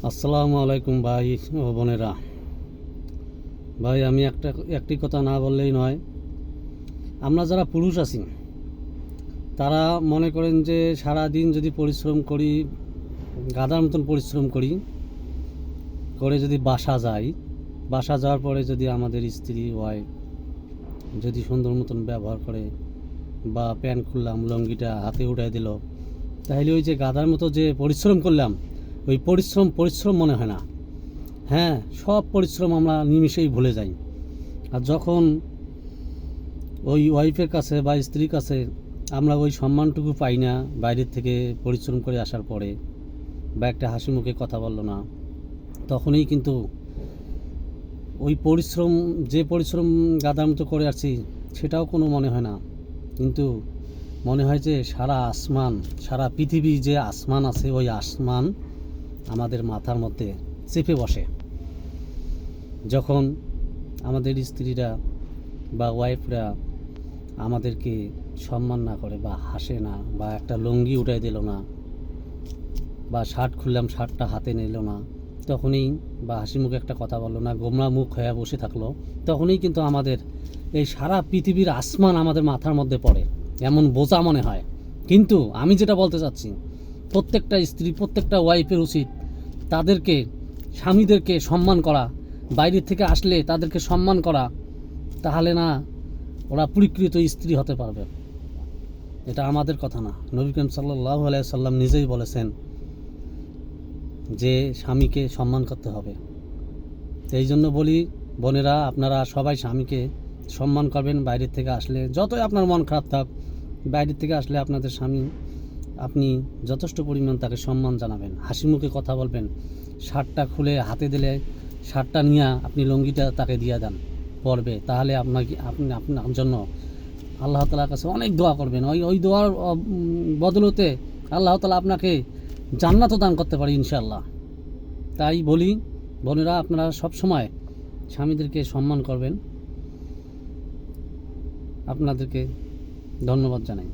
আসসালামু আলাইকুম ভাই ও বোনেরা। ভাই আমি একটি কথা না বললেই নয়। আমরা যারা পুরুষ আছি তারা মনে করেন যে সারা দিন যদি পরিশ্রম করি, গাধার মতন পরিশ্রম করে যদি বাসা যাওয়ার পরে যদি আমাদের স্ত্রী ওয়াইফ যদি সুন্দর মতন ব্যবহার করে বা প্যান্ট খুললাম, লুঙ্গিটা হাতে উঠাই দিল, তাহলে ওই যে গাধার মতো যে পরিশ্রম করলাম ওই পরিশ্রম মনে হয় না। হ্যাঁ, সব পরিশ্রম আমরা নিমিষেই ভুলে যাই। আর যখন ওই ওয়াইফের কাছে বা স্ত্রীর কাছে আমরা ওই সম্মানটুকু পাই না, বাইরের থেকে পরিশ্রম করে আসার পরে বা একটা হাসি মুখে কথা বললো না, তখনই কিন্তু ওই পরিশ্রম গাদার মতো করে আসছি সেটাও কোনো মনে হয় না। কিন্তু মনে হয় যে সারা পৃথিবী যে আসমান আছে ওই আসমান আমাদের মাথার মধ্যে চেপে বসে। যখন আমাদের স্ত্রীরা বা ওয়াইফরা আমাদেরকে সম্মান না করে বা হাসে না বা একটা লুঙ্গি উঠাই দিল না বা শার্ট খুললাম শার্টটা হাতে নিল না, তখনই বা হাসি মুখে একটা কথা বললো না, গোমরা মুখ হয়ে বসে থাকলো, তখনই কিন্তু আমাদের এই সারা পৃথিবীর আসমান আমাদের মাথার মধ্যে পড়ে, এমন বোঝা মনে হয়। কিন্তু আমি যেটা বলতে চাচ্ছি, প্রত্যেকটা স্ত্রী প্রত্যেকটা ওয়াইফের উচিত তাদেরকে স্বামীদেরকে সম্মান করা, বাইরে থেকে আসলে তাদেরকে সম্মান করা, তাহলে না ওরা প্রকৃত স্ত্রী হতে পারবে। এটা আমাদের কথা না, নবী করিম সাল্লাল্লাহু আলাইহি সাল্লাম নিজেই বলেছেন যে স্বামীকে সম্মান করতে হবে। এই জন্য বলি বোনেরা, আপনারা সবাই স্বামীকে সম্মান করবেন। বাইরের থেকে আসলে যতই আপনার মন খারাপ থাক, বাইরের থেকে আসলে আপনাদের স্বামী আপনি যথেষ্ট পরিমাণ তাকে সম্মান জানাবেন, হাসি মুখে কথা বলবেন। শার্টটা খুলে হাতে দিলে শার্টটা নিয়ে আপনি লুঙ্গিটা তাকে দিয়ে দেন, পরবে, তাহলে আপনার জন্য আল্লাহ তাআলার কাছে অনেক দোয়া করবেন। ওই দোয়ার বদলতে আল্লাহ তাআলা আপনাকে জান্নাতও দান করতে পারে ইনশাআল্লাহ। তাই বলি বোনেরা, আপনারা সব সময় স্বামীদেরকে সম্মান করবেন। আপনাদেরকে ধন্যবাদ জানাই।